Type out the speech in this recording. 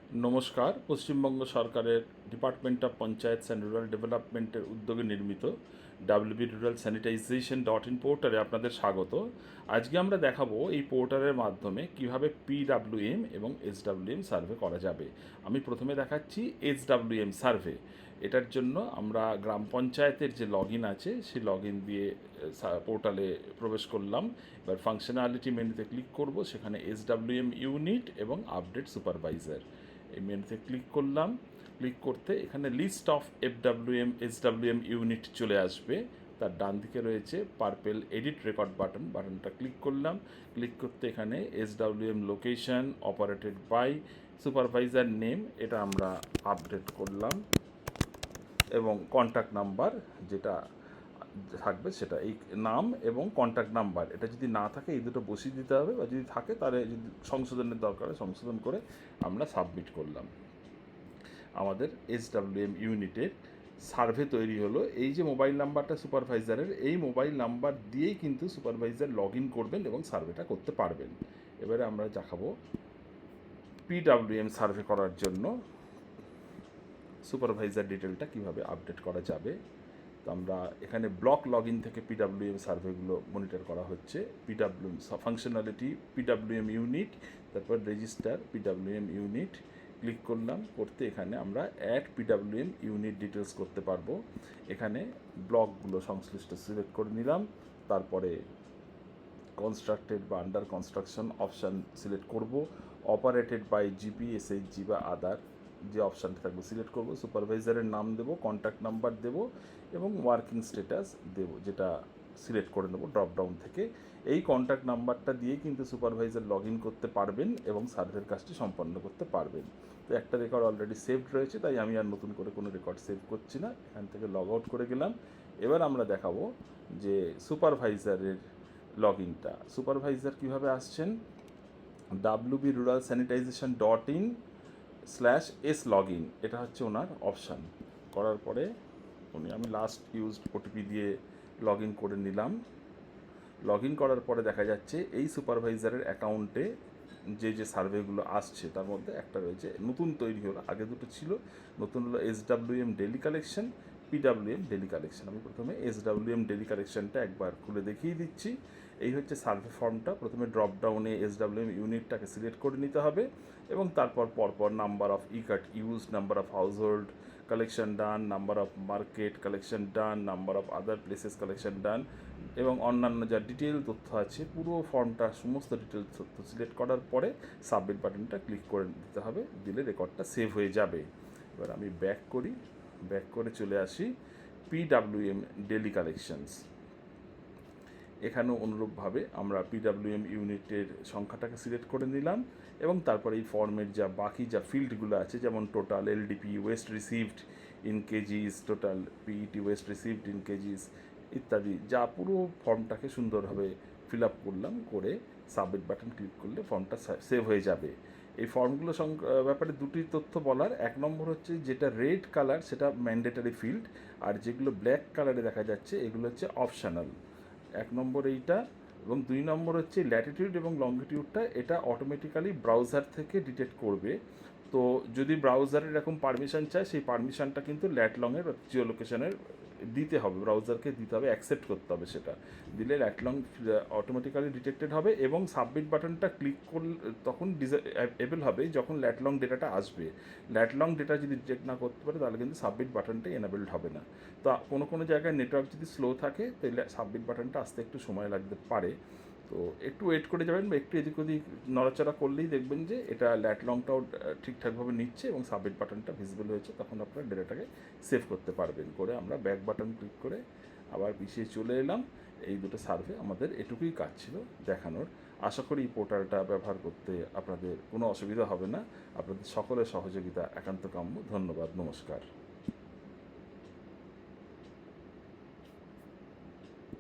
নমস্কার। পশ্চিমবঙ্গ সরকারের department of পঞ্চায়েতস and rural ডেভেলপমেন্টের উদ্যোগে নির্মিত ডাব্লিউবি রুরাল স্যানিটাইজেশন .in পোর্টালে আপনাদের স্বাগত। আজকে আমরা দেখাবো এই পোর্টালের মাধ্যমে কিভাবে পিডাব্লিউএম এবং এসডাব্লিউএম সার্ভে করা যাবে। আমি প্রথমে দেখাচ্ছি এসডাব্লিউএম সার্ভে। এটার জন্য আমরা গ্রাম পঞ্চায়েতের যে লগ ইন আছে সেই লগ ইন দিয়ে পোর্টালে প্রবেশ করলাম। এবার ফাংশনালিটি মেনুতে ক্লিক করব, সেখানে এসডাব্লিউএম ইউনিট এবং আপডেট সুপারভাইজার এই মেনুতে ক্লিক করলাম। ক্লিক করতে এখানে লিস্ট অফ এসডাব্লিউএম ইউনিট চলে আসবে। তার ডান দিকে রয়েছে পার্পেল এডিট রেকর্ড বাটনটা ক্লিক করলাম। ক্লিক করতে এখানে SWM location, operated by, supervisor name এটা আমরা আপডেট করলাম এবং কন্ট্যাক্ট নাম্বার যেটা থাকবে সেটা এই নাম এবং কন্ট্যাক্ট নাম্বার, এটা যদি না থাকে এই দুটো বসিয়ে দিতে হবে, বা যদি থাকে তাহলে যদি সংশোধনের দরকার হয় সংশোধন করে আমরা সাবমিট করলাম। আমাদের এসডাব্লিউএম ইউনিটের সার্ভে তৈরি হলো। এই যে মোবাইল নাম্বারটা সুপারভাইজারের, এই মোবাইল নাম্বার দিয়েই কিন্তু সুপারভাইজার লগ ইন করবেন এবং সার্ভেটা করতে পারবেন। এবারে আমরা দেখাবো পিডাব্লিউএম সার্ভে করার জন্য সুপারভাইজার ডিটেলটা কীভাবে আপডেট করা যাবে। তো আমরা এখানে ব্লক লগ ইন থেকে পিডাব্লিউএম সার্ভেগুলো মনিটর করা হচ্ছে। পিডাব্লিউএম ফাংশনালিটি পিডাব্লিউএম ইউনিট, তারপর রেজিস্টার পিডাব্লিউএম ইউনিট ক্লিক করলাম। করতে এখানে আমরা অ্যাড পিডাব্লিউএম ইউনিট ডিটেলস করতে পারবো। এখানে ব্লকগুলো সংশ্লিষ্ট সিলেক্ট করে নিলাম। তারপরে কনস্ট্রাক্টেড বা আন্ডার কনস্ট্রাকশন অপশান সিলেক্ট করব। অপারেটেড বাই জিপি, এসএইচজি বা আদার যে অপশানটা থাকবে সিলেক্ট করব। সুপারভাইজারের নাম দেবো, কন্ট্যাক্ট নাম্বার দেবো এবং ওয়ার্কিং স্ট্যাটাস দেবো, যেটা সিলেক্ট করে নেবো ড্রপডাউন থেকে। এই কন্ট্যাক্ট নাম্বারটা দিয়ে কিন্তু সুপারভাইজার লগ ইন করতে পারবেন এবং সার্ভের কাজটি সম্পন্ন করতে পারবেন। তো একটা রেকর্ড অলরেডি সেভড রয়েছে, তাই আমি আর নতুন করে কোনো রেকর্ড সেভ করছি না। এখান থেকে লগ আউট করে গেলাম। এবার আমরা দেখাবো যে সুপারভাইজারের লগ ইনটা। সুপারভাইজার কীভাবে আসছেন, WB rural sanitisation .in/s log in, এটা হচ্ছে ওনার অপশান। করার পরে আমি লাস্ট ইউজড ওটিপি দিয়ে লগ ইন করে নিলাম। লগ ইন করার পরে দেখা যাচ্ছে এই সুপারভাইজারের অ্যাকাউন্টে যে সার্ভেগুলো আসছে তার মধ্যে একটা রয়েছে, নতুন তৈরি হলো, আগে দুটো ছিল। নতুন হলো SWM daily collection, PWM daily collection. আমি প্রথমে এসডাব্লিউএম ডেলি কালেকশনটা একবার খুলে দেখিয়ে দিচ্ছি। এই হচ্ছে সার্ভে ফর্মটা। প্রথমে ড্রপডাউনে এসডাব্লিউএম ইউনিটটাকে সিলেক্ট করে নিতে হবে এবং তারপর পরপর number of e-cart use, number of household collection done, number of market collection done, number of other places collection done এবং অন্যান্য যা ডিটেল তথ্য আছে পুরো ফর্মটা সমস্ত ডিটেল তথ্য সিলেক্ট করার পরে সাবমিট বাটনটা ক্লিক করে দিতে হবে, দিলে রেকর্ডটা সেভ হয়ে যাবে। এবার আমি ব্যাক করি, ব্যাক করে চলে আসি পিডাব্লিউএম ডেলি কালেকশনস। এখানেও অনুরূপভাবে আমরা পিডাব্লিউএম ইউনিটের সংখ্যাটাকে সিলেক্ট করে নিলাম এবং তারপরে এই ফর্মের যা বাকি যা ফিল্ডগুলো আছে, যেমন total LDP, West received in KGs, total PET West received in KGs ইত্যাদি, যা পুরো ফর্মটাকে সুন্দরভাবে ফিল আপ করলাম, করে সাবমিট বাটন ক্লিক করলে ফর্মটা সেভ হয়ে যাবে। এই ফর্মগুলো ব্যাপারে দুটি তথ্য বলার। এক নম্বর হচ্ছে যেটা রেড কালার সেটা ম্যান্ডেটারি ফিল্ড, আর যেগুলো ব্ল্যাক কালারে দেখা যাচ্ছে এগুলো হচ্ছে অপশনাল। এক নম্বর এইটা, এবং দুই নম্বর হচ্ছে ল্যাটিটিউড এবং লঙ্গিটিউডটা এটা অটোমেটিক্যালি ব্রাউজার থেকে ডিটেক্ট করবে। তো যদি ব্রাউজারের এরকম পারমিশন চায়, সেই পারমিশনটা কিন্তু ল্যাটলংয়ের জিও লোকেশনের দিতে হবে, ব্রাউজারকে দিতে হবে, অ্যাকসেপ্ট করতে হবে। সেটা দিলে ল্যাটলং অটোমেটিক্যালি ডিটেক্টেড হবে এবং সাবমিট বাটনটা ক্লিক করলে তখন এবল হবে যখন ল্যাটলং ডেটাটা আসবে। ল্যাটলং ডেটা যদি ডিটেক্ট না করতে পারে তাহলে কিন্তু সাবমিট বাটনটা এনাবেলড হবে না। তো কোনো জায়গায় নেটওয়ার্ক যদি স্লো থাকে তাহলে সাবমিট বাটনটা আসতে একটু সময় লাগতে পারে। তো একটু ওয়েট করে যাবেন বা একটু এদিক ওদিক নড়াচড়া করলেই দেখবেন যে এটা ল্যাটলংটাও ঠিকঠাকভাবে নিচ্ছে এবং সাবমিট বাটনটা ভিজিবল হয়েছে, তখন আপনার ডেটাটাকে সেভ করতে পারবেন। করে আমরা ব্যাক বাটন ক্লিক করে আবার পিছিয়ে চলে এলাম। এই দুটো সার্ভে আমাদের এটুকুই কাজ ছিল দেখানোর। আশা করি এই পোর্টালটা ব্যবহার করতে আপনাদের কোনো অসুবিধা হবে না। আপনাদের সকলের সহযোগিতা একান্ত কাম্য। ধন্যবাদ, নমস্কার।